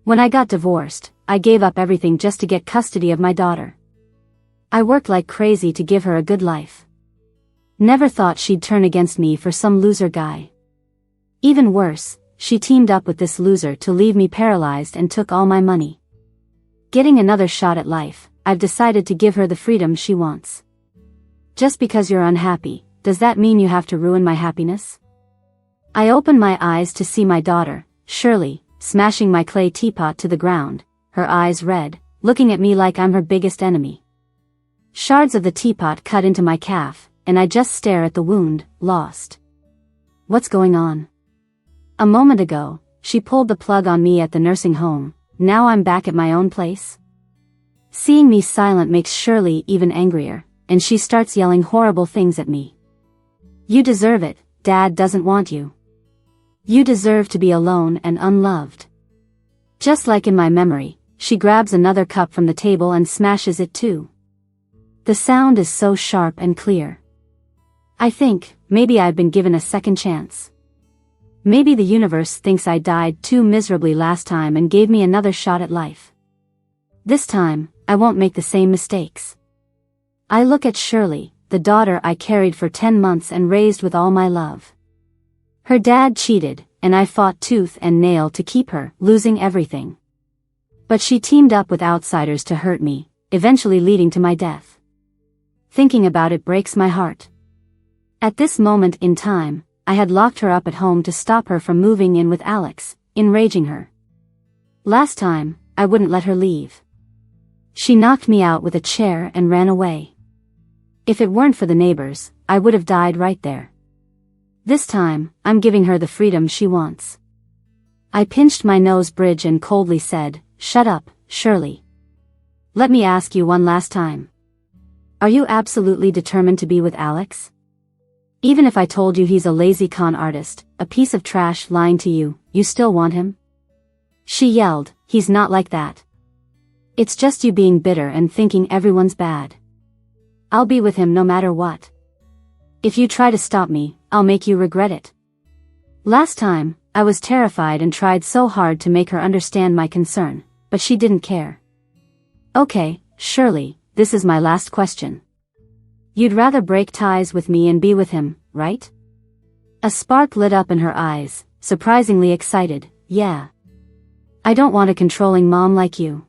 When I got divorced, I gave up everything just to get custody of my daughter. I worked like crazy to give her a good life. Never thought she'd turn against me for some loser guy. Even worse, she teamed up with this loser to leave me paralyzed and took all my money. Getting another shot at life, I've decided to give her the freedom she wants. Just because you're unhappy, does that mean you have to ruin my happiness? I open my eyes to see my daughter, Shirley, smashing my clay teapot to the ground, her eyes red, looking at me like I'm her biggest enemy. Shards of the teapot cut into my calf, and I just stare at the wound, lost. What's going on? A moment ago, she pulled the plug on me at the nursing home, now I'm back at my own place? Seeing me silent makes Shirley even angrier, and she starts yelling horrible things at me. You deserve it, Dad doesn't want you. You deserve to be alone and unloved. Just like in my memory, she grabs another cup from the table and smashes it too. The sound is so sharp and clear. I think, maybe I've been given a second chance. Maybe the universe thinks I died too miserably last time and gave me another shot at life. This time, I won't make the same mistakes. I look at Shirley, the daughter I carried for 10 months and raised with all my love. Her dad cheated, and I fought tooth and nail to keep her, losing everything. But she teamed up with outsiders to hurt me, eventually leading to my death. Thinking about it breaks my heart. At this moment in time, I had locked her up at home to stop her from moving in with Alex, enraging her. Last time, I wouldn't let her leave. She knocked me out with a chair and ran away. If it weren't for the neighbors, I would have died right there. This time, I'm giving her the freedom she wants. I pinched my nose bridge and coldly said, "Shut up, Shirley. Let me ask you one last time. Are you absolutely determined to be with Alex? Even if I told you he's a lazy con artist, a piece of trash lying to you, you still want him?" She yelled, "He's not like that. It's just you being bitter and thinking everyone's bad. I'll be with him no matter what. If you try to stop me, I'll make you regret it." Last time, I was terrified and tried so hard to make her understand my concern, but she didn't care. "Okay, Shirley, this is my last question. You'd rather break ties with me and be with him, right?" A spark lit up in her eyes, surprisingly excited. "Yeah. I don't want a controlling mom like you.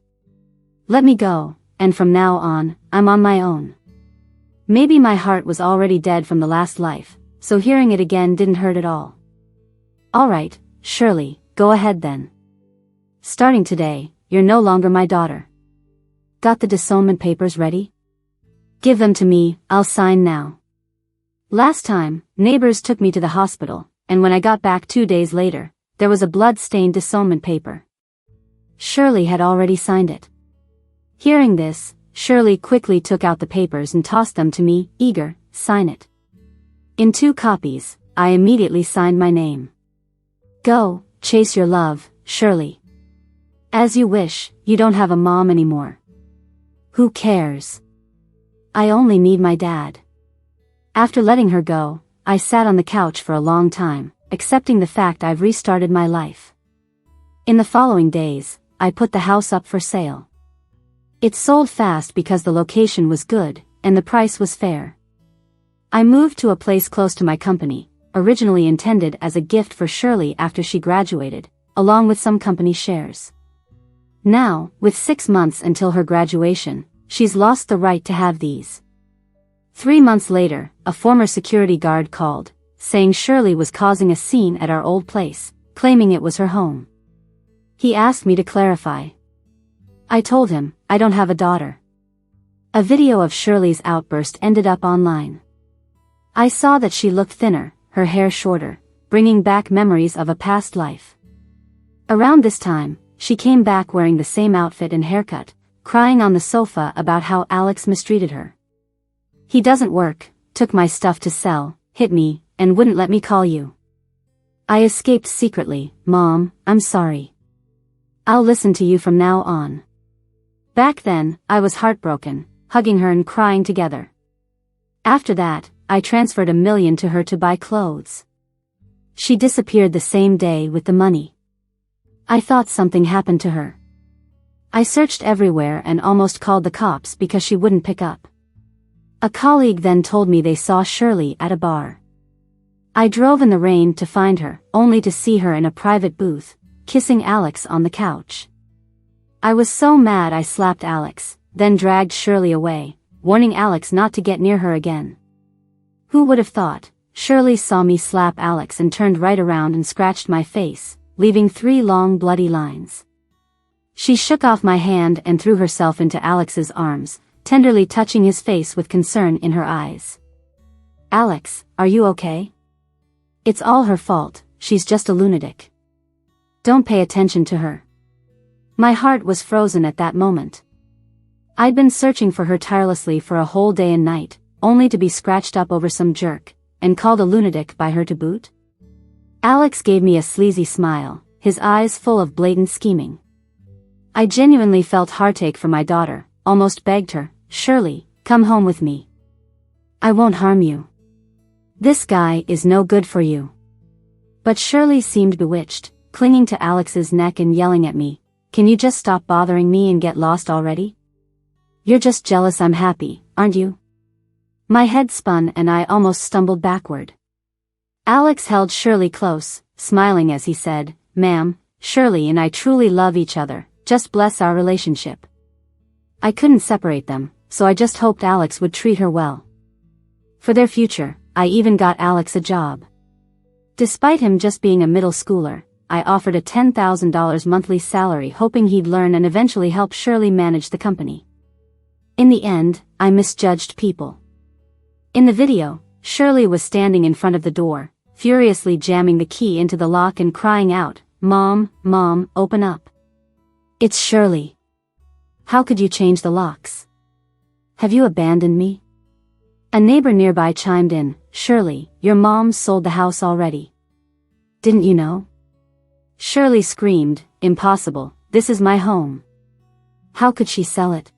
Let me go, and from now on, I'm on my own." Maybe my heart was already dead from the last life, so hearing it again didn't hurt at all. "Alright, Shirley, go ahead then. Starting today, you're no longer my daughter. Got the disownment papers ready? Give them to me, I'll sign now." Last time, neighbors took me to the hospital, and when I got back 2 days later, there was a blood-stained disownment paper. Shirley had already signed it. Hearing this, Shirley quickly took out the papers and tossed them to me, eager, "Sign it." In 2 copies, I immediately signed my name. "Go, chase your love, Shirley. As you wish, you don't have a mom anymore. Who cares? I only need my dad." After letting her go, I sat on the couch for a long time, accepting the fact I've restarted my life. In the following days, I put the house up for sale. It sold fast because the location was good, and the price was fair. I moved to a place close to my company, originally intended as a gift for Shirley after she graduated, along with some company shares. Now, with 6 months until her graduation, she's lost the right to have these. 3 months later, a former security guard called, saying Shirley was causing a scene at our old place, claiming it was her home. He asked me to clarify. I told him, I don't have a daughter. A video of Shirley's outburst ended up online. I saw that she looked thinner, her hair shorter, bringing back memories of a past life. Around this time, she came back wearing the same outfit and haircut, crying on the sofa about how Alex mistreated her. He doesn't work, took my stuff to sell, hit me, and wouldn't let me call you. I escaped secretly. Mom, I'm sorry. I'll listen to you from now on. Back then, I was heartbroken, hugging her and crying together. After that, I transferred $1 million to her to buy clothes. She disappeared the same day with the money. I thought something happened to her. I searched everywhere and almost called the cops because she wouldn't pick up. A colleague then told me they saw Shirley at a bar. I drove in the rain to find her, only to see her in a private booth, kissing Alex on the couch. I was so mad I slapped Alex, then dragged Shirley away, warning Alex not to get near her again. Who would have thought? Shirley saw me slap Alex and turned right around and scratched my face, leaving 3 long bloody lines. She shook off my hand and threw herself into Alex's arms, tenderly touching his face with concern in her eyes. "Alex, are you okay? It's all her fault, she's just a lunatic. Don't pay attention to her." My heart was frozen at that moment. I'd been searching for her tirelessly for a whole day and night, only to be scratched up over some jerk, and called a lunatic by her to boot? Alex gave me a sleazy smile, his eyes full of blatant scheming. I genuinely felt heartache for my daughter, almost begged her, "Shirley, come home with me. I won't harm you. This guy is no good for you." But Shirley seemed bewitched, clinging to Alex's neck and yelling at me, "Can you just stop bothering me and get lost already? You're just jealous I'm happy, aren't you?" My head spun and I almost stumbled backward. Alex held Shirley close, smiling as he said, "Ma'am, Shirley and I truly love each other, just bless our relationship." I couldn't separate them, so I just hoped Alex would treat her well. For their future, I even got Alex a job. Despite him just being a middle schooler, I offered a $10,000 monthly salary hoping he'd learn and eventually help Shirley manage the company. In the end, I misjudged people. In the video, Shirley was standing in front of the door, furiously jamming the key into the lock and crying out, "Mom, Mom, open up. It's Shirley. How could you change the locks? Have you abandoned me?" A neighbor nearby chimed in, "Shirley, your mom sold the house already. Didn't you know?" Shirley screamed, "Impossible, this is my home. How could she sell it?"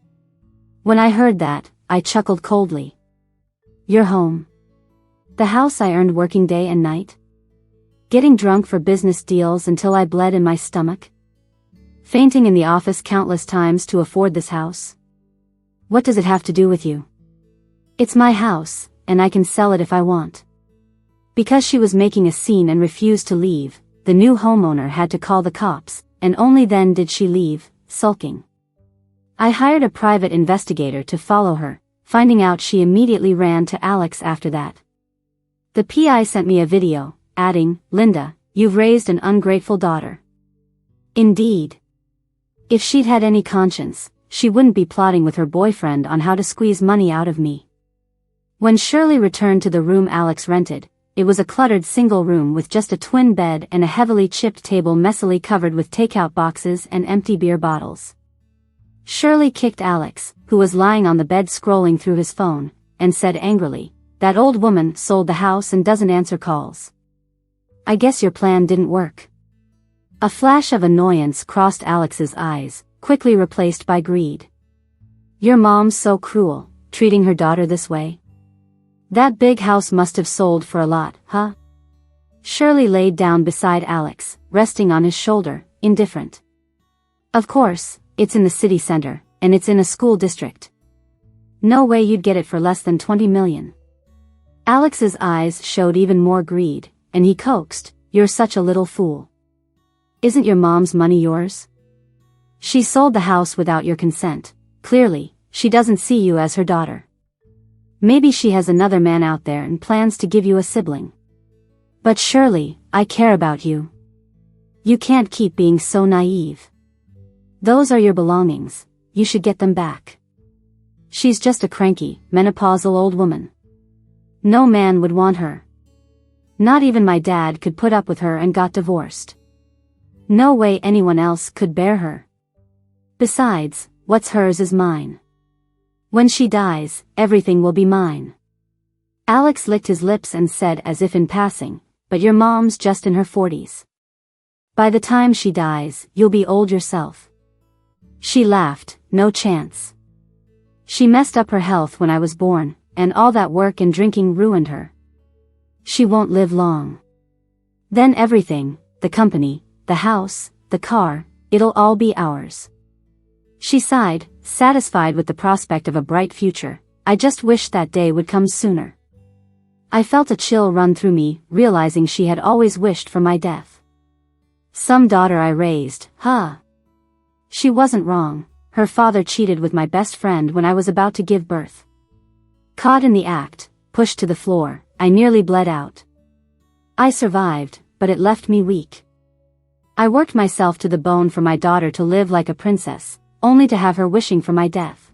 When I heard that, I chuckled coldly. "Your home? The house I earned working day and night? Getting drunk for business deals until I bled in my stomach? Fainting in the office countless times to afford this house? What does it have to do with you? It's my house, and I can sell it if I want." Because she was making a scene and refused to leave, the new homeowner had to call the cops, and only then did she leave, sulking. I hired a private investigator to follow her, finding out she immediately ran to Alex after that. The PI sent me a video, adding, "Linda, you've raised an ungrateful daughter." Indeed. If she'd had any conscience, she wouldn't be plotting with her boyfriend on how to squeeze money out of me. When Shirley returned to the room Alex rented, it was a cluttered single room with just a twin bed and a heavily chipped table messily covered with takeout boxes and empty beer bottles. Shirley kicked Alex, who was lying on the bed scrolling through his phone, and said angrily, "That old woman sold the house and doesn't answer calls. I guess your plan didn't work." A flash of annoyance crossed Alex's eyes, quickly replaced by greed. "Your mom's so cruel, treating her daughter this way. That big house must have sold for a lot, huh?" Shirley laid down beside Alex, resting on his shoulder, indifferent. "Of course, it's in the city center, and it's in a school district. No way you'd get it for less than $20 million. Alex's eyes showed even more greed, and he coaxed, "You're such a little fool. Isn't your mom's money yours? She sold the house without your consent. Clearly, she doesn't see you as her daughter. Maybe she has another man out there and plans to give you a sibling. But Shirley, I care about you. You can't keep being so naive. Those are your belongings, you should get them back. She's just a cranky, menopausal old woman. No man would want her. Not even my dad could put up with her and got divorced. No way anyone else could bear her. Besides, what's hers is mine. When she dies, everything will be mine." Alex licked his lips and said as if in passing, "But your mom's just in her 40s. By the time she dies, you'll be old yourself." She laughed, "No chance. She messed up her health when I was born, and all that work and drinking ruined her. She won't live long. Then everything, the company, the house, the car, it'll all be ours. She sighed, satisfied with the prospect of a bright future. I just wished that day would come sooner. I felt a chill run through me, realizing she had always wished for my death. Some daughter I raised, huh? She wasn't wrong. Her father cheated with my best friend when I was about to give birth. Caught in the act, pushed to the floor, I nearly bled out. I survived, but it left me weak. I worked myself to the bone for my daughter to live like a princess, only to have her wishing for my death.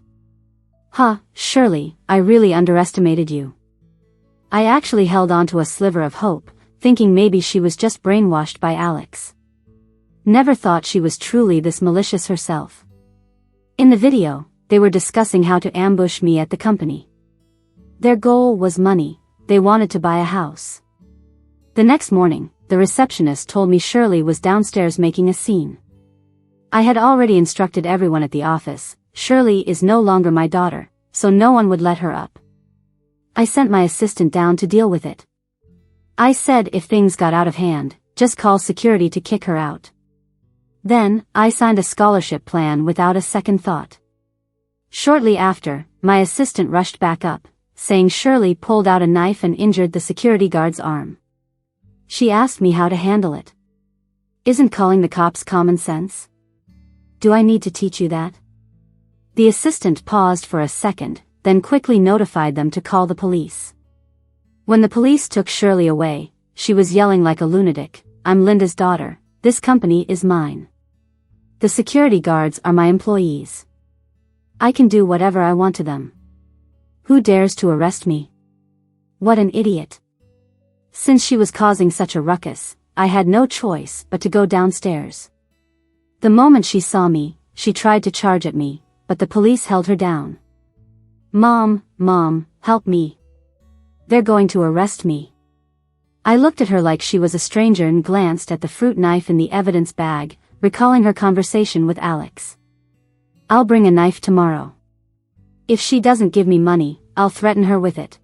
Huh, Shirley, I really underestimated you. I actually held on to a sliver of hope, thinking maybe she was just brainwashed by Alex. Never thought she was truly this malicious herself. In the video, they were discussing how to ambush me at the company. Their goal was money. They wanted to buy a house. The next morning, the receptionist told me Shirley was downstairs making a scene. I had already instructed everyone at the office, Shirley is no longer my daughter, so no one would let her up. I sent my assistant down to deal with it. I said if things got out of hand, just call security to kick her out. Then, I signed a scholarship plan without a second thought. Shortly after, my assistant rushed back up, saying Shirley pulled out a knife and injured the security guard's arm. She asked me how to handle it. Isn't calling the cops common sense? Do I need to teach you that? The assistant paused for a second, then quickly notified them to call the police. When the police took Shirley away, she was yelling like a lunatic, I'm Linda's daughter, this company is mine. The security guards are my employees. I can do whatever I want to them. Who dares to arrest me? What an idiot. Since she was causing such a ruckus, I had no choice but to go downstairs. The moment she saw me, she tried to charge at me, but the police held her down. Mom, help me. They're going to arrest me. I looked at her like she was a stranger and glanced at the fruit knife in the evidence bag, recalling her conversation with Alex. I'll bring a knife tomorrow. If she doesn't give me money, I'll threaten her with it.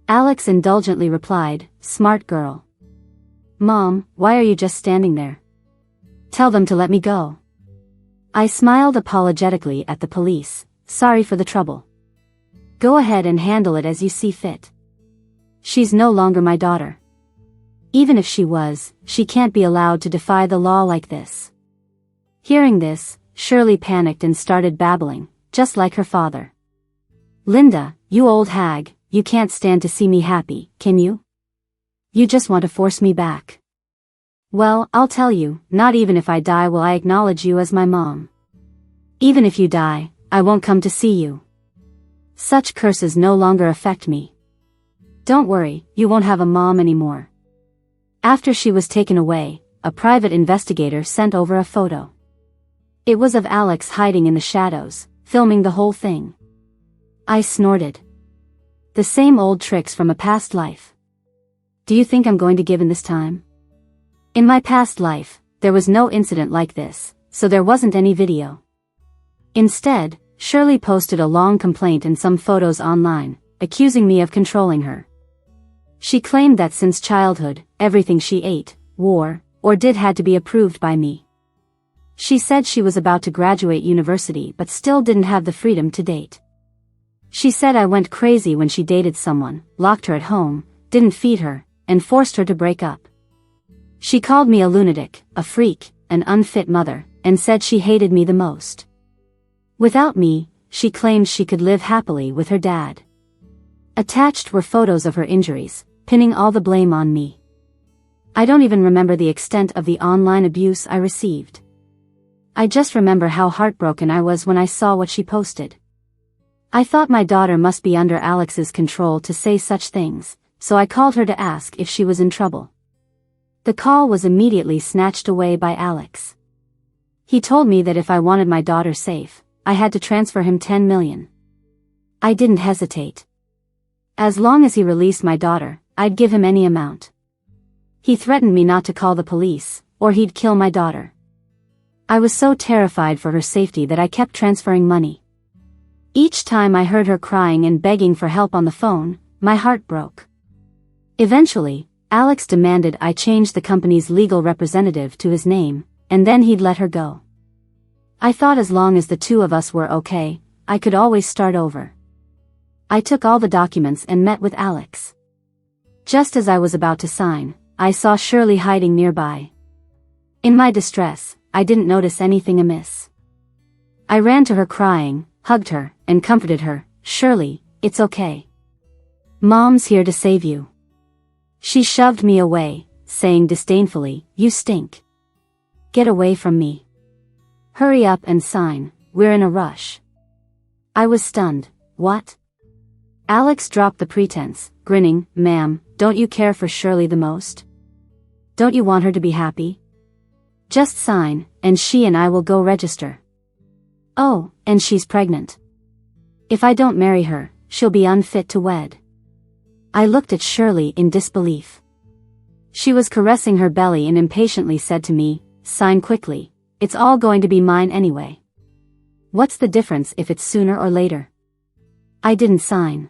Alex indulgently replied, smart girl. Mom, why are you just standing there? Tell them to let me go. I smiled apologetically at the police, sorry for the trouble. Go ahead and handle it as you see fit. She's no longer my daughter. Even if she was, she can't be allowed to defy the law like this. Hearing this, Shirley panicked and started babbling, just like her father. Linda, you old hag, you can't stand to see me happy, can you? You just want to force me back. Well, I'll tell you, not even if I die will I acknowledge you as my mom. Even if you die, I won't come to see you. Such curses no longer affect me. Don't worry, you won't have a mom anymore. After she was taken away, a private investigator sent over a photo. It was of Alex hiding in the shadows, filming the whole thing. I snorted. The same old tricks from a past life. Do you think I'm going to give in this time? In my past life, there was no incident like this, so there wasn't any video. Instead, Shirley posted a long complaint and some photos online, accusing me of controlling her. She claimed that since childhood, everything she ate, wore, or did had to be approved by me. She said she was about to graduate university but still didn't have the freedom to date. She said I went crazy when she dated someone, locked her at home, didn't feed her, and forced her to break up. She called me a lunatic, a freak, an unfit mother, and said she hated me the most. Without me, she claimed she could live happily with her dad. Attached were photos of her injuries, pinning all the blame on me. I don't even remember the extent of the online abuse I received. I just remember how heartbroken I was when I saw what she posted. I thought my daughter must be under Alex's control to say such things, so I called her to ask if she was in trouble. The call was immediately snatched away by Alex. He told me that if I wanted my daughter safe, I had to transfer him 10 million. I didn't hesitate. As long as he released my daughter, I'd give him any amount. He threatened me not to call the police, or he'd kill my daughter. I was so terrified for her safety that I kept transferring money. Each time I heard her crying and begging for help on the phone, my heart broke. Eventually, Alex demanded I change the company's legal representative to his name, and then he'd let her go. I thought as long as the two of us were okay, I could always start over. I took all the documents and met with Alex. Just as I was about to sign, I saw Shirley hiding nearby. In my distress, I didn't notice anything amiss. I ran to her crying, hugged her, and comforted her. "Shirley, it's okay. Mom's here to save you." She shoved me away, saying disdainfully, "You stink. Get away from me. Hurry up and sign, we're in a rush." I was stunned. "What?" Alex dropped the pretense, grinning. "Ma'am, don't you care for Shirley the most? Don't you want her to be happy? Just sign, and she and I will go register." "Oh, and she's pregnant. If I don't marry her, she'll be unfit to wed." I looked at Shirley in disbelief. She was caressing her belly and impatiently said to me, "Sign quickly, it's all going to be mine anyway. What's the difference if it's sooner or later?" I didn't sign.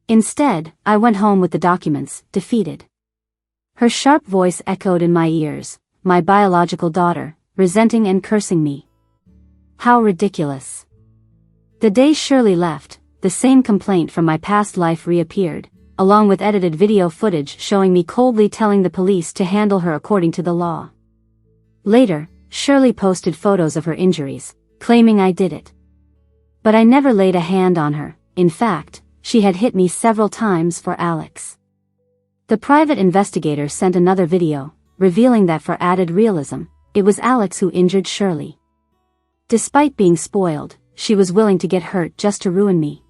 Instead, I went home with the documents, defeated. Her sharp voice echoed in my ears, my biological daughter, resenting and cursing me. How ridiculous. The day Shirley left, the same complaint from my past life reappeared, along with edited video footage showing me coldly telling the police to handle her according to the law. Later, Shirley posted photos of her injuries, claiming I did it. But I never laid a hand on her. In fact, she had hit me several times for Alex. The private investigator sent another video, revealing that for added realism, it was Alex who injured Shirley. Despite being spoiled, she was willing to get hurt just to ruin me.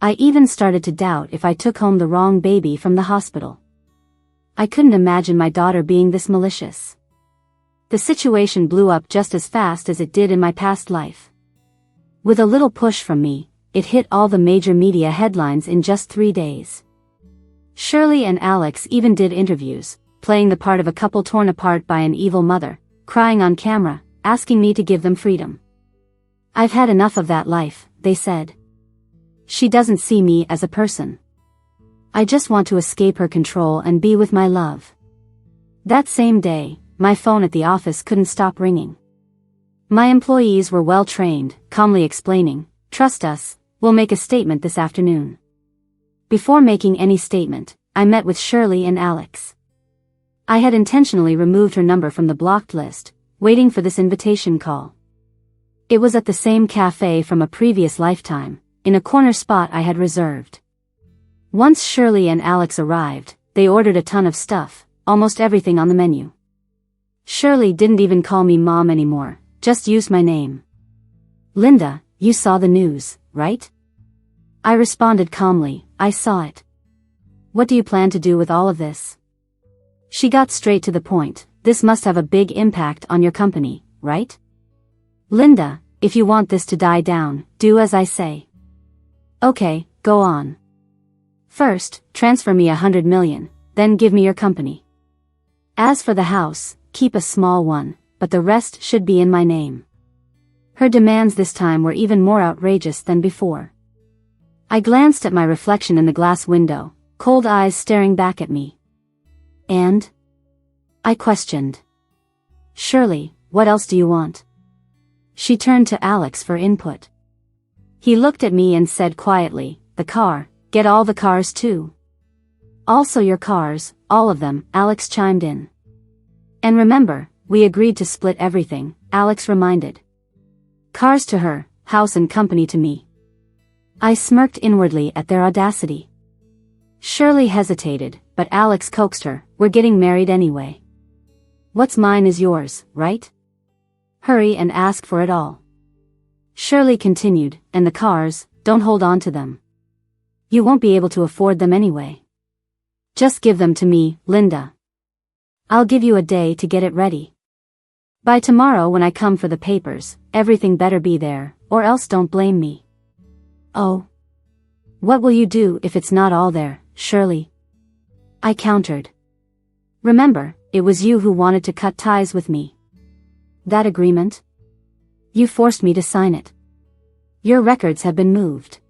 I even started to doubt if I took home the wrong baby from the hospital. I couldn't imagine my daughter being this malicious. The situation blew up just as fast as it did in my past life. With a little push from me, it hit all the major media headlines in just 3 days. Shirley and Alex even did interviews, playing the part of a couple torn apart by an evil mother, crying on camera, asking me to give them freedom. "I've had enough of that life," they said. "She doesn't see me as a person. I just want to escape her control and be with my love." That same day, my phone at the office couldn't stop ringing. My employees were well trained, calmly explaining, "Trust us, we'll make a statement this afternoon." Before making any statement, I met with Shirley and Alex. I had intentionally removed her number from the blocked list, waiting for this invitation call. It was at the same cafe from a previous lifetime, in a corner spot I had reserved. Once Shirley and Alex arrived, they ordered a ton of stuff, almost everything on the menu. Shirley didn't even call me Mom anymore, just used my name. "Linda, you saw the news, right?" I responded calmly, "I saw it. What do you plan to do with all of this?" She got straight to the point, "This must have a big impact on your company, right? Linda, if you want this to die down, do as I say." "Okay, go on. First, transfer me 100 million, then give me your company. As for the house, keep a small one, but the rest should be in my name." Her demands this time were even more outrageous than before. I glanced at my reflection in the glass window, cold eyes staring back at me. "And?" I questioned. "Shirley, what else do you want?" She turned to Alex for input. He looked at me and said quietly, "The car, get all the cars too." "Also your cars, all of them," Alex chimed in. "And remember, we agreed to split everything," Alex reminded. Cars to her, house and company to me. I smirked inwardly at their audacity. Shirley hesitated, but Alex coaxed her, "We're getting married anyway. What's mine is yours, right? Hurry and ask for it all." Shirley continued, "And the cars, don't hold on to them. You won't be able to afford them anyway. Just give them to me, Linda. I'll give you a day to get it ready. By tomorrow when I come for the papers, everything better be there, or else don't blame me." "Oh. What will you do if it's not all there, Shirley?" I countered. "Remember, it was you who wanted to cut ties with me. That agreement? You forced me to sign it. Your records have been moved.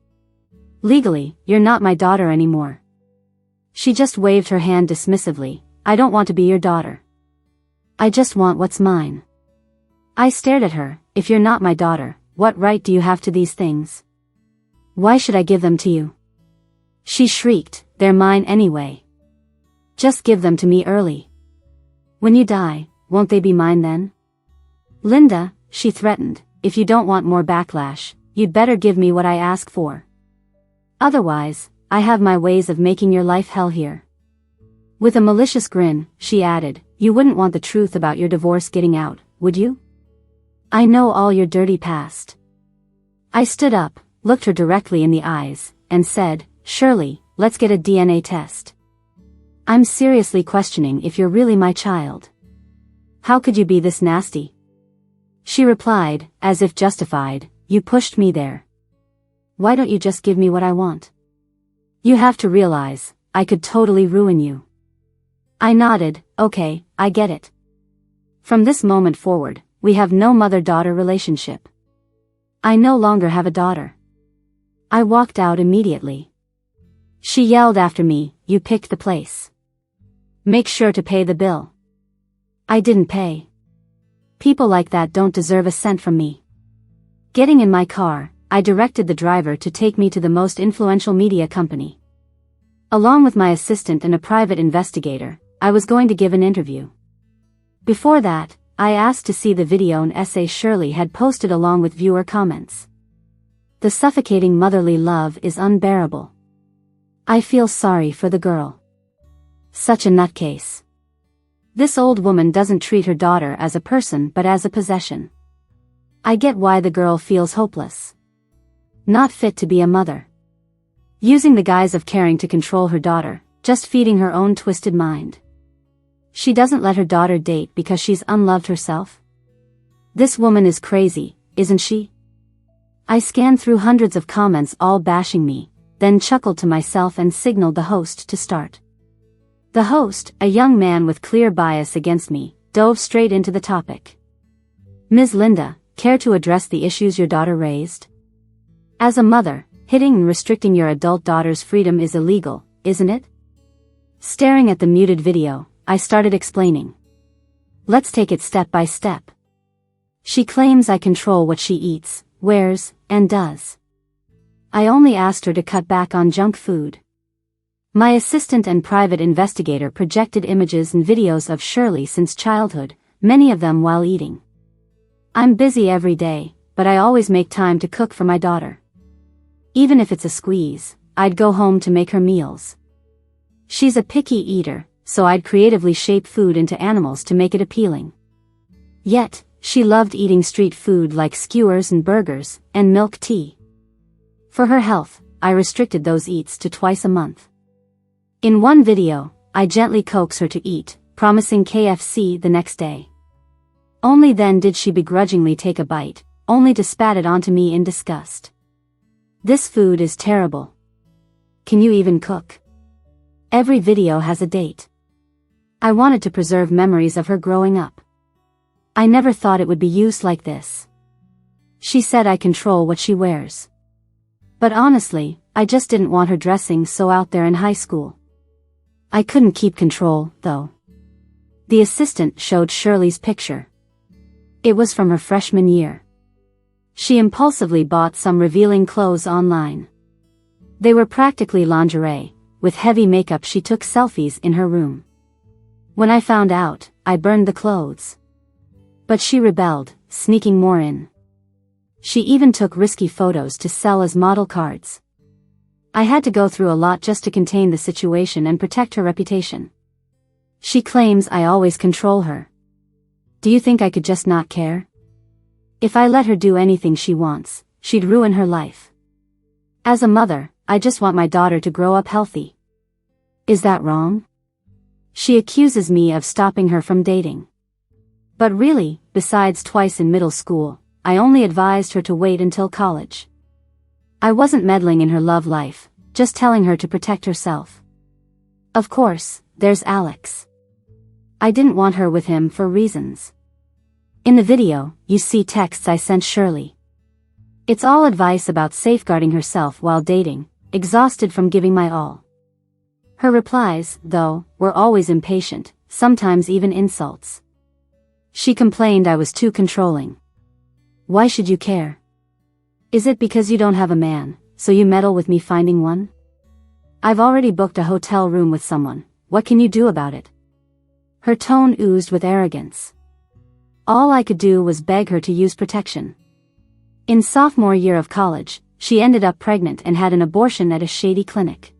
Legally, you're not my daughter anymore." She just waved her hand dismissively. "I don't want to be your daughter. I just want what's mine. I stared at her. If you're not my daughter, what right do you have to these things? Why should I give them to you? She shrieked, they're mine anyway. Just give them to me early. When you die, won't they be mine then? Linda, she threatened, if you don't want more backlash, you'd better give me what I ask for. Otherwise, I have my ways of making your life hell here. With a malicious grin, she added, you wouldn't want the truth about your divorce getting out, would you? I know all your dirty past. I stood up, looked her directly in the eyes, and said, Shirley, let's get a DNA test. I'm seriously questioning if you're really my child. How could you be this nasty? She replied, as if justified, you pushed me there. Why don't you just give me what I want? You have to realize, I could totally ruin you. I nodded, okay, I get it. From this moment forward, we have no mother-daughter relationship. I no longer have a daughter. I walked out immediately. She yelled after me, you picked the place. Make sure to pay the bill. I didn't pay. People like that don't deserve a cent from me. Getting in my car, I directed the driver to take me to the most influential media company. Along with my assistant and a private investigator, I was going to give an interview. Before that, I asked to see the video and essay Shirley had posted along with viewer comments. The suffocating motherly love is unbearable. I feel sorry for the girl. Such a nutcase. This old woman doesn't treat her daughter as a person but as a possession. I get why the girl feels hopeless. Not fit to be a mother. Using the guise of caring to control her daughter, just feeding her own twisted mind. She doesn't let her daughter date because she's unloved herself? This woman is crazy, isn't she? I scanned through hundreds of comments all bashing me, then chuckled to myself and signaled the host to start. The host, a young man with clear bias against me, dove straight into the topic. Ms. Linda, care to address the issues your daughter raised? As a mother, hitting and restricting your adult daughter's freedom is illegal, isn't it? Staring at the muted video, I started explaining. Let's take it step by step. She claims I control what she eats, wears, and does. I only asked her to cut back on junk food. My assistant and private investigator projected images and videos of Shirley since childhood, many of them while eating. I'm busy every day, but I always make time to cook for my daughter. Even if it's a squeeze, I'd go home to make her meals. She's a picky eater, so I'd creatively shape food into animals to make it appealing. Yet, she loved eating street food like skewers and burgers, and milk tea. For her health, I restricted those eats to twice a month. In one video, I gently coax her to eat, promising KFC the next day. Only then did she begrudgingly take a bite, only to spat it onto me in disgust. This food is terrible. Can you even cook? Every video has a date. I wanted to preserve memories of her growing up. I never thought it would be used like this. She said I control what she wears. But honestly, I just didn't want her dressing so out there in high school. I couldn't keep control, though. The assistant showed Shirley's picture. It was from her freshman year. She impulsively bought some revealing clothes online. They were practically lingerie. With heavy makeup she took selfies in her room. When I found out, I burned the clothes. But she rebelled, sneaking more in. She even took risky photos to sell as model cards. I had to go through a lot just to contain the situation and protect her reputation. She claims I always control her. Do you think I could just not care? If I let her do anything she wants, she'd ruin her life. As a mother, I just want my daughter to grow up healthy. Is that wrong? She accuses me of stopping her from dating. But really, besides twice in middle school, I only advised her to wait until college. I wasn't meddling in her love life, just telling her to protect herself. Of course, there's Alex. I didn't want her with him for reasons. In the video, you see texts I sent Shirley. It's all advice about safeguarding herself while dating, exhausted from giving my all. Her replies, though, were always impatient, sometimes even insults. She complained I was too controlling. Why should you care? Is it because you don't have a man, so you meddle with me finding one? I've already booked a hotel room with someone, what can you do about it? Her tone oozed with arrogance. All I could do was beg her to use protection. In sophomore year of college, she ended up pregnant and had an abortion at a shady clinic.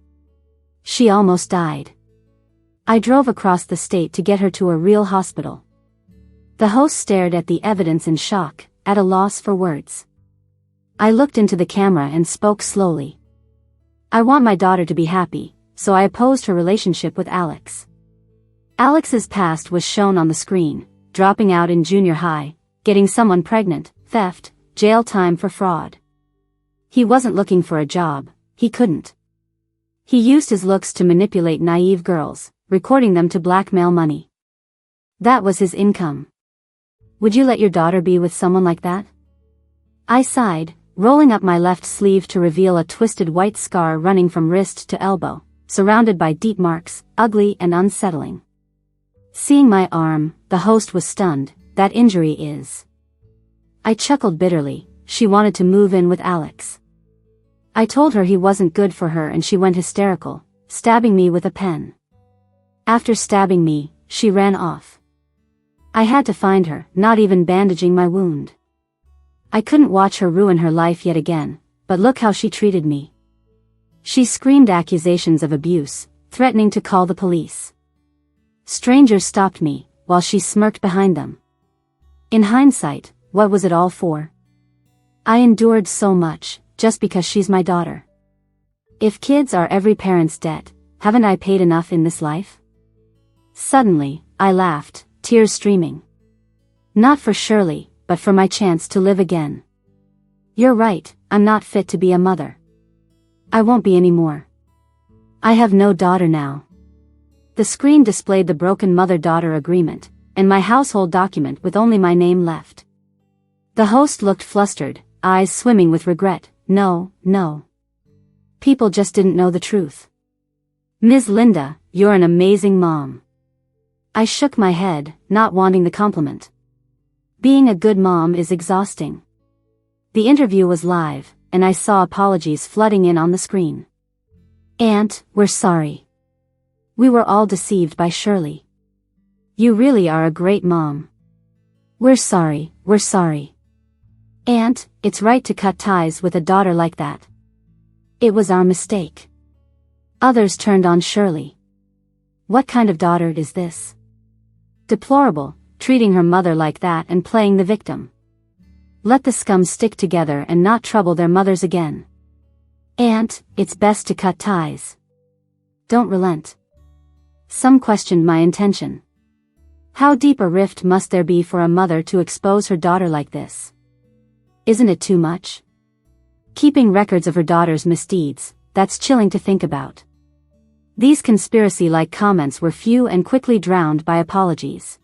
She almost died. I drove across the state to get her to a real hospital. The host stared at the evidence in shock, at a loss for words. I looked into the camera and spoke slowly. I want my daughter to be happy, so I opposed her relationship with Alex. Alex's past was shown on the screen, dropping out in junior high, getting someone pregnant, theft, jail time for fraud. He wasn't looking for a job, he couldn't. He used his looks to manipulate naive girls, recording them to blackmail money. That was his income. Would you let your daughter be with someone like that? I sighed, rolling up my left sleeve to reveal a twisted white scar running from wrist to elbow, surrounded by deep marks, ugly and unsettling. Seeing my arm, the host was stunned. That injury is. I chuckled bitterly. She wanted to move in with Alex. I told her he wasn't good for her and she went hysterical, stabbing me with a pen. After stabbing me, she ran off. I had to find her, not even bandaging my wound. I couldn't watch her ruin her life yet again, but look how she treated me. She screamed accusations of abuse, threatening to call the police. Strangers stopped me, while she smirked behind them. In hindsight, what was it all for? I endured so much, just because she's my daughter. If kids are every parent's debt, haven't I paid enough in this life? Suddenly, I laughed, tears streaming. Not for Shirley, but for my chance to live again. You're right, I'm not fit to be a mother. I won't be anymore. I have no daughter now. The screen displayed the broken mother-daughter agreement, and my household document with only my name left. The host looked flustered, eyes swimming with regret. No. People just didn't know the truth. Ms. Linda, you're an amazing mom. I shook my head, not wanting the compliment. Being a good mom is exhausting. The interview was live, and I saw apologies flooding in on the screen. Aunt, we're sorry. We were all deceived by Shirley. You really are a great mom. We're sorry. Aunt, it's right to cut ties with a daughter like that. It was our mistake. Others turned on Shirley. What kind of daughter is this? Deplorable, treating her mother like that and playing the victim. Let the scum stick together and not trouble their mothers again. Aunt, it's best to cut ties. Don't relent. Some questioned my intention. How deep a rift must there be for a mother to expose her daughter like this? Isn't it too much? Keeping records of her daughter's misdeeds, that's chilling to think about. These conspiracy-like comments were few and quickly drowned by apologies.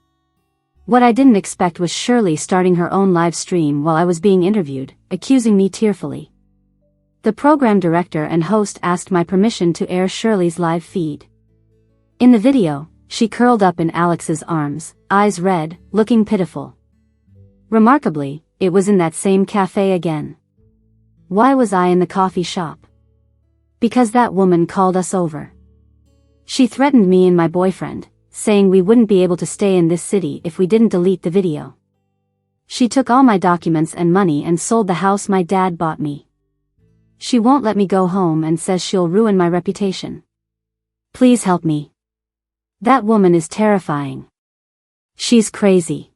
What I didn't expect was Shirley starting her own live stream while I was being interviewed, accusing me tearfully. The program director and host asked my permission to air Shirley's live feed. In the video, she curled up in Alex's arms, eyes red, looking pitiful. Remarkably, it was in that same cafe again. Why was I in the coffee shop? Because that woman called us over. She threatened me and my boyfriend, saying we wouldn't be able to stay in this city if we didn't delete the video. She took all my documents and money and sold the house my dad bought me. She won't let me go home and says she'll ruin my reputation. Please help me. That woman is terrifying. She's crazy.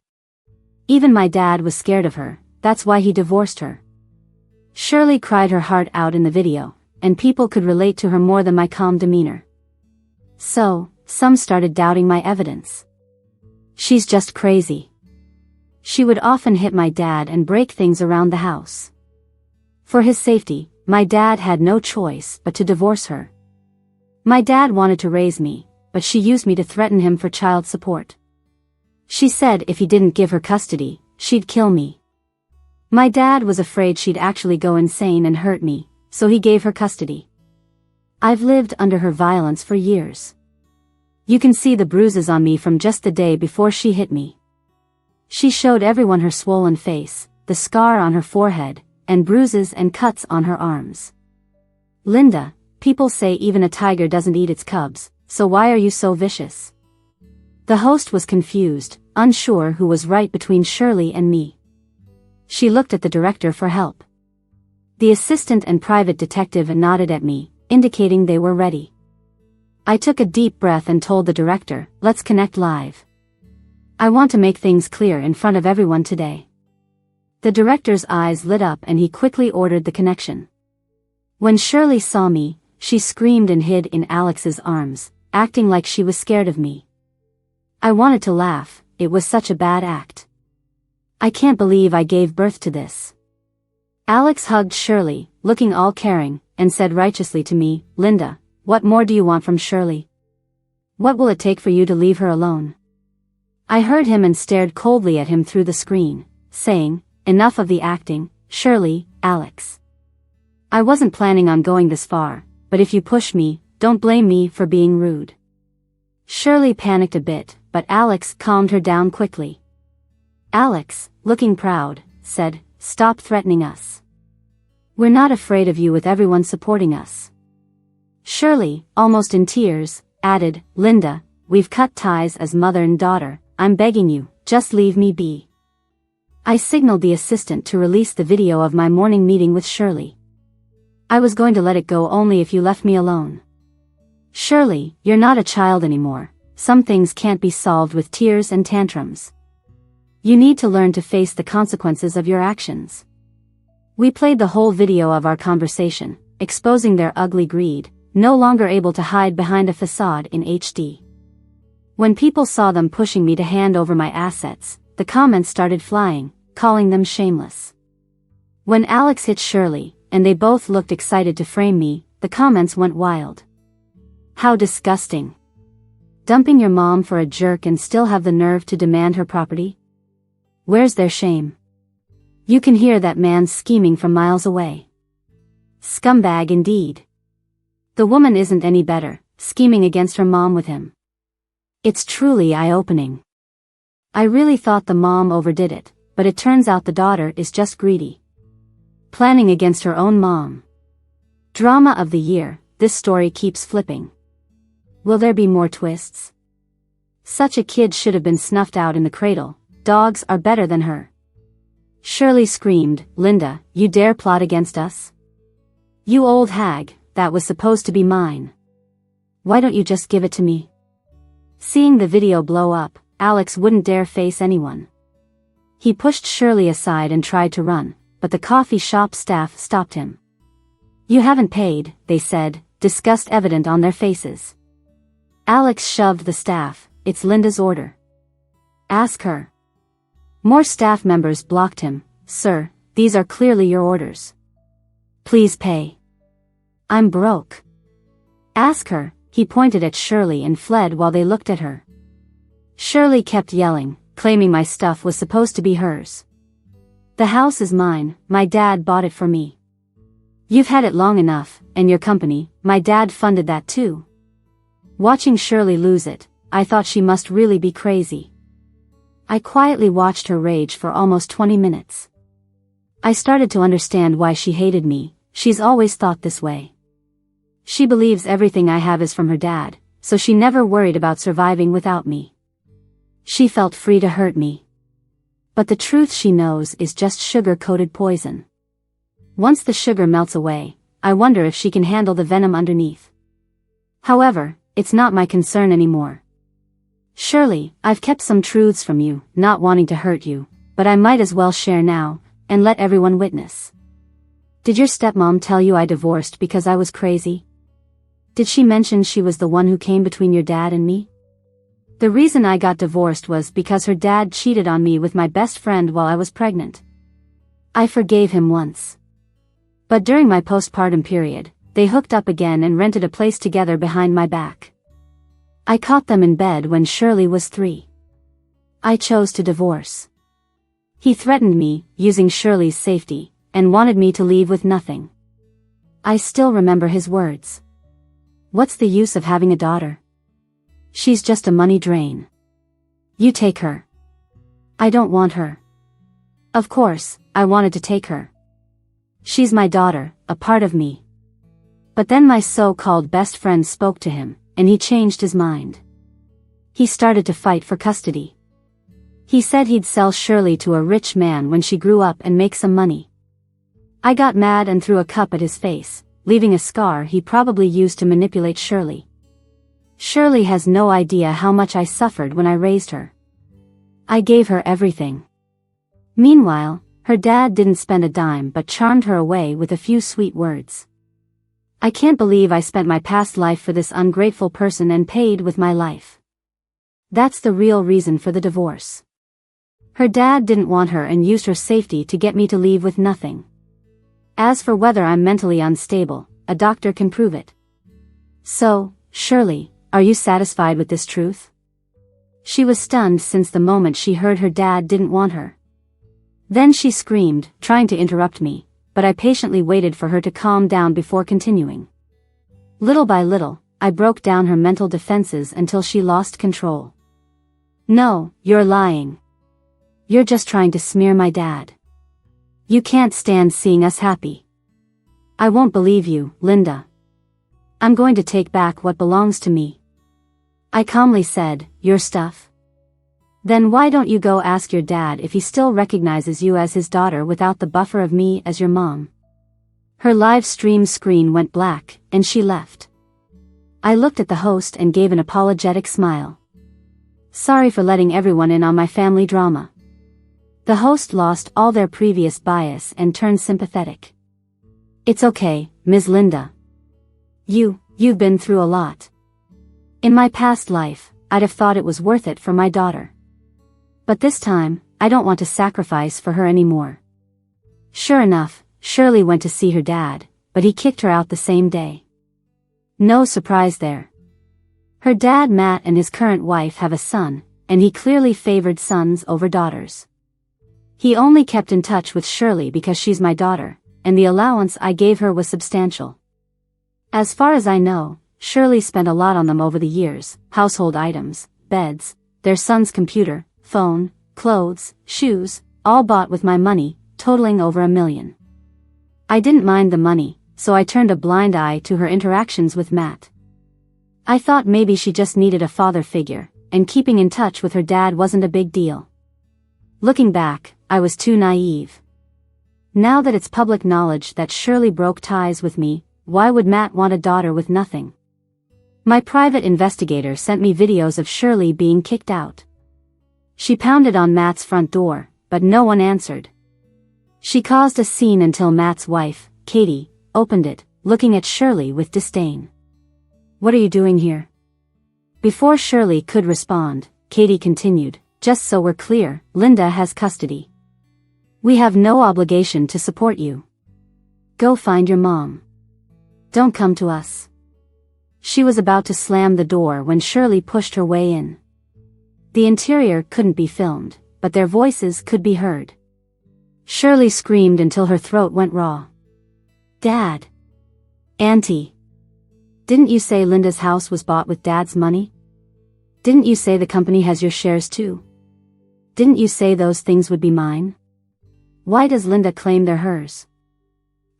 Even my dad was scared of her, that's why he divorced her. Shirley cried her heart out in the video, and people could relate to her more than my calm demeanor. So, some started doubting my evidence. She's just crazy. She would often hit my dad and break things around the house. For his safety, my dad had no choice but to divorce her. My dad wanted to raise me, but she used me to threaten him for child support. She said if he didn't give her custody, she'd kill me. My dad was afraid she'd actually go insane and hurt me, so he gave her custody. I've lived under her violence for years. You can see the bruises on me from just the day before she hit me. She showed everyone her swollen face, the scar on her forehead, and bruises and cuts on her arms. Linda, people say even a tiger doesn't eat its cubs, so why are you so vicious? The host was confused, unsure who was right between Shirley and me. She looked at the director for help. The assistant and private detective nodded at me, indicating they were ready. I took a deep breath and told the director, let's connect live. I want to make things clear in front of everyone today. The director's eyes lit up and he quickly ordered the connection. When Shirley saw me, she screamed and hid in Alex's arms, acting like she was scared of me. I wanted to laugh, it was such a bad act. I can't believe I gave birth to this. Alex hugged Shirley, looking all caring, and said righteously to me, Linda, what more do you want from Shirley? What will it take for you to leave her alone? I heard him and stared coldly at him through the screen, saying, enough of the acting, Shirley, Alex. I wasn't planning on going this far, but if you push me, don't blame me for being rude. Shirley panicked a bit, but Alex calmed her down quickly. Alex, looking proud, said, stop threatening us. We're not afraid of you with everyone supporting us. Shirley, almost in tears, added, Linda, we've cut ties as mother and daughter, I'm begging you, just leave me be. I signaled the assistant to release the video of my morning meeting with Shirley. I was going to let it go only if you left me alone. Shirley, you're not a child anymore, some things can't be solved with tears and tantrums. You need to learn to face the consequences of your actions. We played the whole video of our conversation, exposing their ugly greed, no longer able to hide behind a facade in HD. When people saw them pushing me to hand over my assets, the comments started flying, calling them shameless. When Alex hit Shirley, and they both looked excited to frame me, the comments went wild. How disgusting. Dumping your mom for a jerk and still have the nerve to demand her property? Where's their shame? You can hear that man scheming from miles away. Scumbag indeed. The woman isn't any better, scheming against her mom with him. It's truly eye-opening. I really thought the mom overdid it, but it turns out the daughter is just greedy. Planning against her own mom. Drama of the year, this story keeps flipping. Will there be more twists? Such a kid should have been snuffed out in the cradle, dogs are better than her. Shirley screamed, Linda, you dare plot against us? You old hag, that was supposed to be mine. Why don't you just give it to me? Seeing the video blow up, Alex wouldn't dare face anyone. He pushed Shirley aside and tried to run, but the coffee shop staff stopped him. You haven't paid, they said, disgust evident on their faces. Alex shoved the staff, it's Linda's order. Ask her. More staff members blocked him, sir, these are clearly your orders. Please pay. I'm broke. Ask her, he pointed at Shirley and fled while they looked at her. Shirley kept yelling, claiming my stuff was supposed to be hers. The house is mine, my dad bought it for me. You've had it long enough, and your company, my dad funded that too. Watching Shirley lose it, I thought she must really be crazy. I quietly watched her rage for almost 20 minutes. I started to understand why she hated me, she's always thought this way. She believes everything I have is from her dad, so she never worried about surviving without me. She felt free to hurt me. But the truth she knows is just sugar-coated poison. Once the sugar melts away, I wonder if she can handle the venom underneath. However, it's not my concern anymore. Shirley, I've kept some truths from you, not wanting to hurt you, but I might as well share now, and let everyone witness. Did your stepmom tell you I divorced because I was crazy? Did she mention she was the one who came between your dad and me? The reason I got divorced was because her dad cheated on me with my best friend while I was pregnant. I forgave him once. But during my postpartum period, they hooked up again and rented a place together behind my back. I caught them in bed when Shirley was 3. I chose to divorce. He threatened me, using Shirley's safety, and wanted me to leave with nothing. I still remember his words. What's the use of having a daughter? She's just a money drain. You take her. I don't want her. Of course, I wanted to take her. She's my daughter, a part of me. But then my so-called best friend spoke to him, and he changed his mind. He started to fight for custody. He said he'd sell Shirley to a rich man when she grew up and make some money. I got mad and threw a cup at his face, leaving a scar he probably used to manipulate Shirley. Shirley has no idea how much I suffered when I raised her. I gave her everything. Meanwhile, her dad didn't spend a dime but charmed her away with a few sweet words. I can't believe I spent my past life for this ungrateful person and paid with my life. That's the real reason for the divorce. Her dad didn't want her and used her safety to get me to leave with nothing. As for whether I'm mentally unstable, a doctor can prove it. So, Shirley, are you satisfied with this truth? She was stunned since the moment she heard her dad didn't want her. Then she screamed, trying to interrupt me, but I patiently waited for her to calm down before continuing. Little by little, I broke down her mental defenses until she lost control. No, you're lying. You're just trying to smear my dad. You can't stand seeing us happy. I won't believe you, Linda. I'm going to take back what belongs to me. I calmly said, your stuff? Then why don't you go ask your dad if he still recognizes you as his daughter without the buffer of me as your mom? Her live stream screen went black, and she left. I looked at the host and gave an apologetic smile. Sorry for letting everyone in on my family drama. The host lost all their previous bias and turned sympathetic. It's okay, Ms. Linda. You've been through a lot. In my past life, I'd have thought it was worth it for my daughter. But this time, I don't want to sacrifice for her anymore. Sure enough, Shirley went to see her dad, but he kicked her out the same day. No surprise there. Her dad Matt and his current wife have a son, and he clearly favored sons over daughters. He only kept in touch with Shirley because she's my daughter, and the allowance I gave her was substantial. As far as I know, Shirley spent a lot on them over the years: household items, beds, their son's computer, phone, clothes, shoes, all bought with my money, totaling over $1 million. I didn't mind the money, so I turned a blind eye to her interactions with Matt. I thought maybe she just needed a father figure, and keeping in touch with her dad wasn't a big deal. Looking back, I was too naive. Now that it's public knowledge that Shirley broke ties with me, why would Matt want a daughter with nothing? My private investigator sent me videos of Shirley being kicked out. She pounded on Matt's front door, but no one answered. She caused a scene until Matt's wife, Katie, opened it, looking at Shirley with disdain. What are you doing here? Before Shirley could respond, Katie continued, just so we're clear, Linda has custody. We have no obligation to support you. Go find your mom. Don't come to us. She was about to slam the door when Shirley pushed her way in. The interior couldn't be filmed, but their voices could be heard. Shirley screamed until her throat went raw. Dad! Auntie! Didn't you say Linda's house was bought with Dad's money? Didn't you say the company has your shares too? Didn't you say those things would be mine? Why does Linda claim they're hers?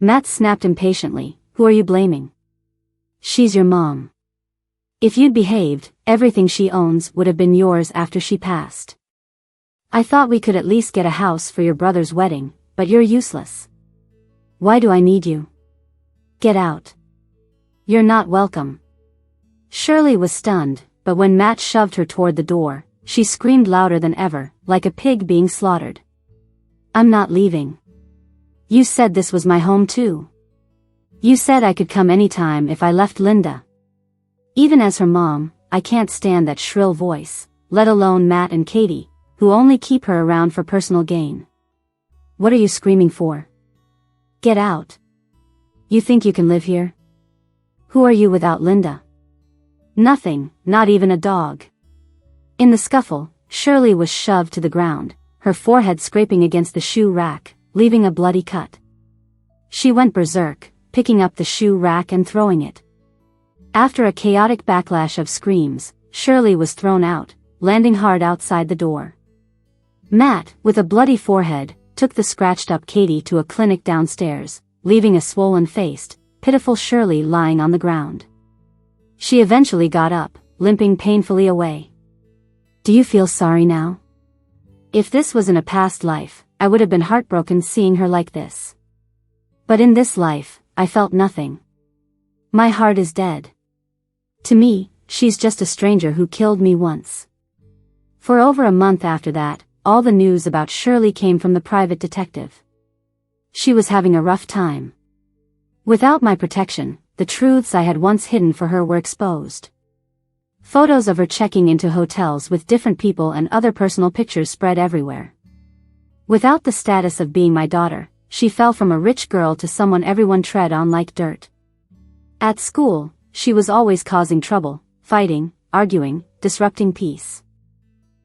Matt snapped impatiently, who are you blaming? She's your mom. If you'd behaved, everything she owns would have been yours after she passed. I thought we could at least get a house for your brother's wedding, but you're useless. Why do I need you? Get out. You're not welcome. Shirley was stunned, but when Matt shoved her toward the door, she screamed louder than ever, like a pig being slaughtered. I'm not leaving. You said this was my home too. You said I could come anytime if I left Linda. Even as her mom, I can't stand that shrill voice, let alone Matt and Katie, who only keep her around for personal gain. What are you screaming for? Get out. You think you can live here? Who are you without Linda? Nothing, not even a dog. In the scuffle, Shirley was shoved to the ground, her forehead scraping against the shoe rack, leaving a bloody cut. She went berserk, picking up the shoe rack and throwing it. After a chaotic backlash of screams, Shirley was thrown out, landing hard outside the door. Matt, with a bloody forehead, took the scratched-up Katie to a clinic downstairs, leaving a swollen-faced, pitiful Shirley lying on the ground. She eventually got up, limping painfully away. Do you feel sorry now? If this was in a past life, I would have been heartbroken seeing her like this. But in this life, I felt nothing. My heart is dead. To me, she's just a stranger who killed me once. For over a month after that, all the news about Shirley came from the private detective. She was having a rough time. Without my protection, the truths I had once hidden for her were exposed. Photos of her checking into hotels with different people and other personal pictures spread everywhere. Without the status of being my daughter, she fell from a rich girl to someone everyone tread on like dirt. At school, she was always causing trouble, fighting, arguing, disrupting peace.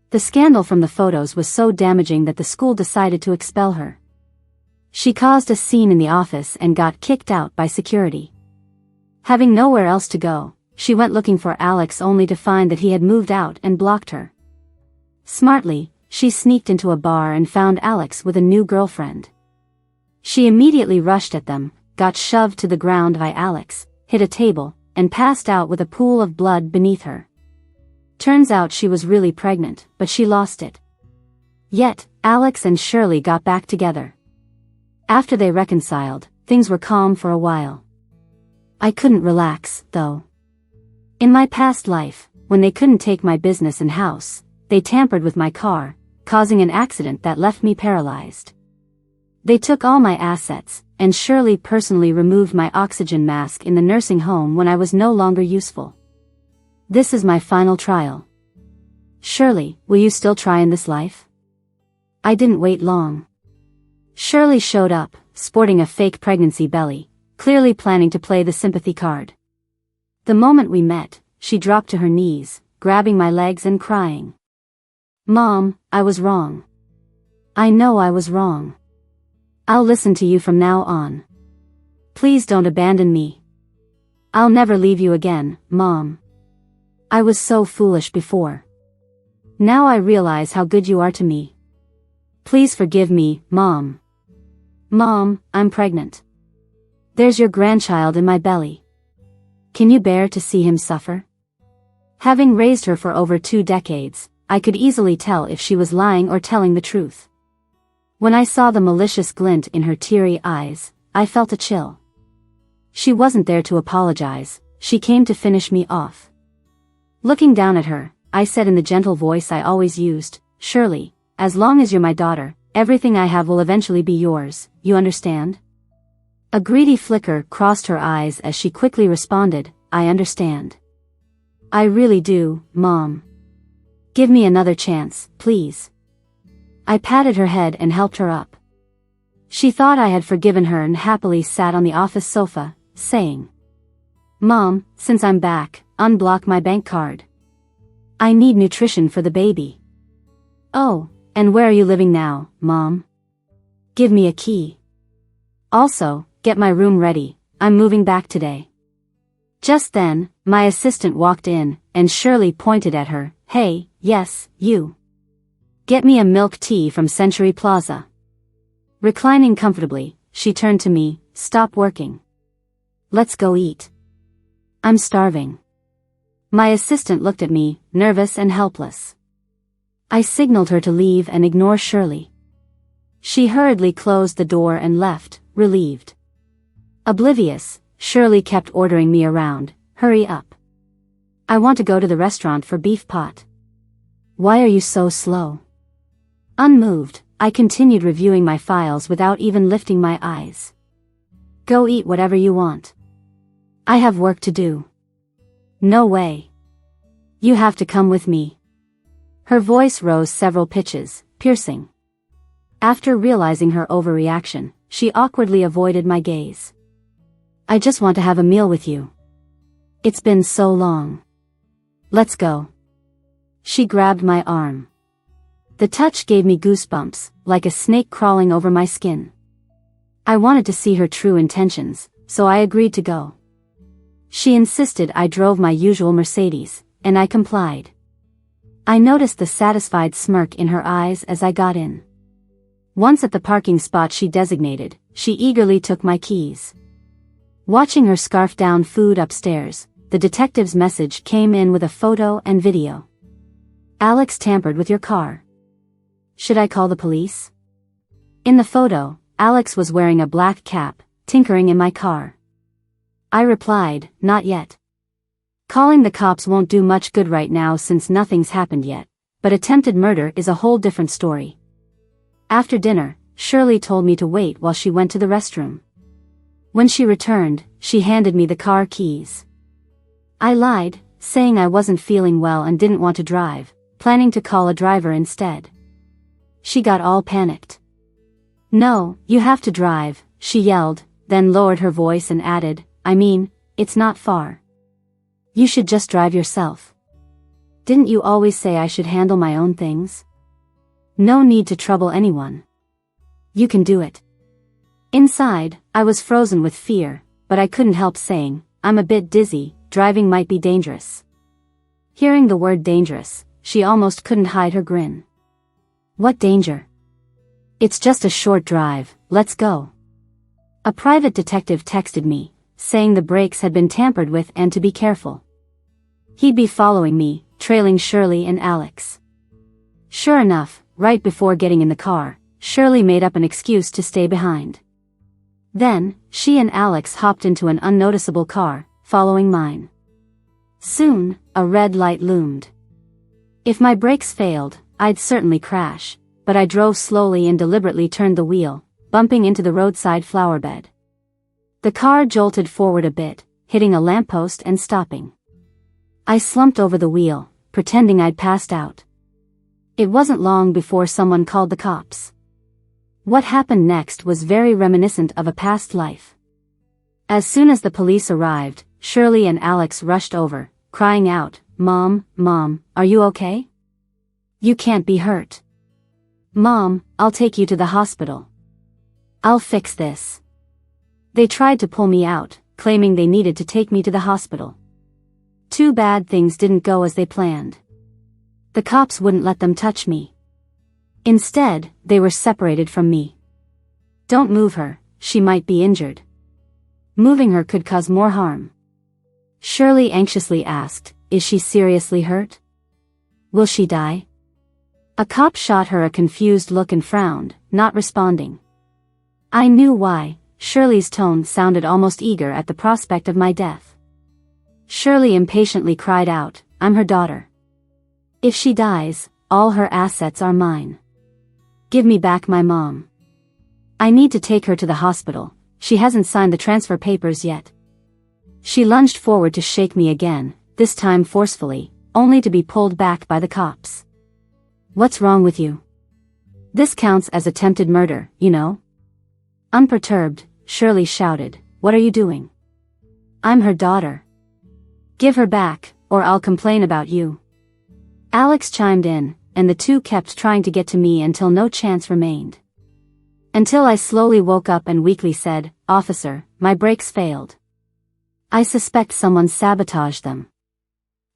The scandal from the photos was so damaging that the school decided to expel her. She caused a scene in the office and got kicked out by security. Having nowhere else to go, she went looking for Alex only to find that he had moved out and blocked her. Smartly, she sneaked into a bar and found Alex with a new girlfriend. She immediately rushed at them, got shoved to the ground by Alex, hit a table, and passed out with a pool of blood beneath her. Turns out she was really pregnant, but she lost it. Yet, Alex and Shirley got back together. After they reconciled, things were calm for a while. I couldn't relax, though. In my past life, when they couldn't take my business and house, they tampered with my car, causing an accident that left me paralyzed. They took all my assets, and Shirley personally removed my oxygen mask in the nursing home when I was no longer useful. This is my final trial. Shirley, will you still try in this life? I didn't wait long. Shirley showed up, sporting a fake pregnancy belly, clearly planning to play the sympathy card. The moment we met, she dropped to her knees, grabbing my legs and crying. Mom, I was wrong. I know I was wrong. I'll listen to you from now on. Please don't abandon me. I'll never leave you again, Mom. I was so foolish before. Now I realize how good you are to me. Please forgive me, Mom. Mom, I'm pregnant. There's your grandchild in my belly. Can you bear to see him suffer? Having raised her for over 2 decades, I could easily tell if she was lying or telling the truth. When I saw the malicious glint in her teary eyes, I felt a chill. She wasn't there to apologize, she came to finish me off. Looking down at her, I said in the gentle voice I always used, Shirley, as long as you're my daughter, everything I have will eventually be yours, you understand? A greedy flicker crossed her eyes as she quickly responded, I understand. I really do, Mom. Give me another chance, please. I patted her head and helped her up. She thought I had forgiven her and happily sat on the office sofa, saying, Mom, since I'm back, unblock my bank card. I need nutrition for the baby. Oh, and where are you living now, Mom? Give me a key. Also, get my room ready, I'm moving back today. Just then, my assistant walked in, and Shirley pointed at her, Hey, yes, you. Get me a milk tea from Century Plaza. Reclining comfortably, she turned to me, Stop working. Let's go eat. I'm starving. My assistant looked at me, nervous and helpless. I signaled her to leave and ignore Shirley. She hurriedly closed the door and left, relieved. Oblivious, Shirley kept ordering me around, Hurry up. I want to go to the restaurant for beef pot. Why are you so slow? Unmoved, I continued reviewing my files without even lifting my eyes. Go eat whatever you want. I have work to do. No way. You have to come with me. Her voice rose several pitches, piercing. After realizing her overreaction, she awkwardly avoided my gaze. I just want to have a meal with you. It's been so long. Let's go. She grabbed my arm. The touch gave me goosebumps, like a snake crawling over my skin. I wanted to see her true intentions, so I agreed to go. She insisted I drove my usual Mercedes, and I complied. I noticed the satisfied smirk in her eyes as I got in. Once at the parking spot she designated, she eagerly took my keys. Watching her scarf down food upstairs, the detective's message came in with a photo and video. Alex tampered with your car. Should I call the police? In the photo, Alex was wearing a black cap, tinkering in my car. I replied, not yet. Calling the cops won't do much good right now since nothing's happened yet, but attempted murder is a whole different story. After dinner, Shirley told me to wait while she went to the restroom. When she returned, she handed me the car keys. I lied, saying I wasn't feeling well and didn't want to drive, planning to call a driver instead. She got all panicked. No, you have to drive, she yelled, then lowered her voice and added, I mean, it's not far. You should just drive yourself. Didn't you always say I should handle my own things? No need to trouble anyone. You can do it. Inside, I was frozen with fear, but I couldn't help saying, I'm a bit dizzy, driving might be dangerous. Hearing the word dangerous, she almost couldn't hide her grin. What danger? It's just a short drive, let's go. A private detective texted me, saying the brakes had been tampered with and to be careful. He'd be following me, trailing Shirley and Alex. Sure enough, right before getting in the car, Shirley made up an excuse to stay behind. Then, she and Alex hopped into an unnoticeable car, following mine. Soon, a red light loomed. If my brakes failed, I'd certainly crash, but I drove slowly and deliberately turned the wheel, bumping into the roadside flower bed. The car jolted forward a bit, hitting a lamppost and stopping. I slumped over the wheel, pretending I'd passed out. It wasn't long before someone called the cops. What happened next was very reminiscent of a past life. As soon as the police arrived, Shirley and Alex rushed over, crying out, Mom, are you okay? You can't be hurt. Mom, I'll take you to the hospital. I'll fix this. They tried to pull me out, claiming they needed to take me to the hospital. Too bad things didn't go as they planned. The cops wouldn't let them touch me. Instead, they were separated from me. Don't move her, she might be injured. Moving her could cause more harm. Shirley anxiously asked, is she seriously hurt? Will she die? A cop shot her a confused look and frowned, not responding. I knew why. Shirley's tone sounded almost eager at the prospect of my death. Shirley impatiently cried out, I'm her daughter. If she dies, all her assets are mine. Give me back my mom. I need to take her to the hospital, she hasn't signed the transfer papers yet. She lunged forward to shake me again, this time forcefully, only to be pulled back by the cops. What's wrong with you? This counts as attempted murder, you know? Unperturbed, Shirley shouted, what are you doing? I'm her daughter. Give her back, or I'll complain about you. Alex chimed in, and the two kept trying to get to me until no chance remained. Until I slowly woke up and weakly said, Officer, my brakes failed. I suspect someone sabotaged them.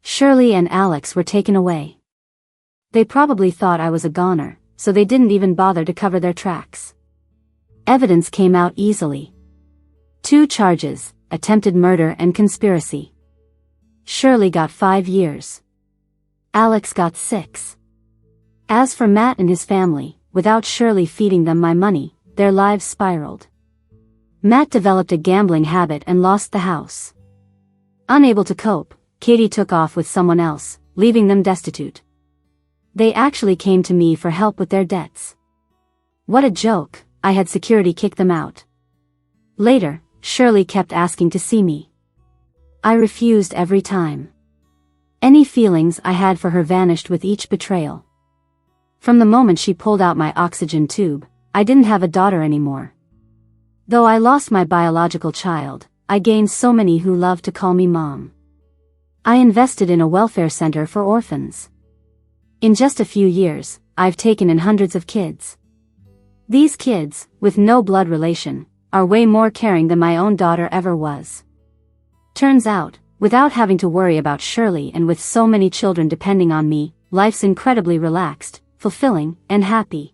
Shirley and Alex were taken away. They probably thought I was a goner, so they didn't even bother to cover their tracks. Evidence came out easily. 2 charges, attempted murder and conspiracy. Shirley got 5 years. Alex got 6. As for Matt and his family, without Shirley feeding them my money, their lives spiraled. Matt developed a gambling habit and lost the house. Unable to cope, Katie took off with someone else, leaving them destitute. They actually came to me for help with their debts. What a joke, I had security kick them out. Later, Shirley kept asking to see me. I refused every time. Any feelings I had for her vanished with each betrayal. From the moment she pulled out my oxygen tube, I didn't have a daughter anymore. Though I lost my biological child, I gained so many who loved to call me Mom. I invested in a welfare center for orphans. In just a few years, I've taken in hundreds of kids. These kids, with no blood relation, are way more caring than my own daughter ever was. Turns out, without having to worry about Shirley and with so many children depending on me, life's incredibly relaxed, fulfilling, and happy.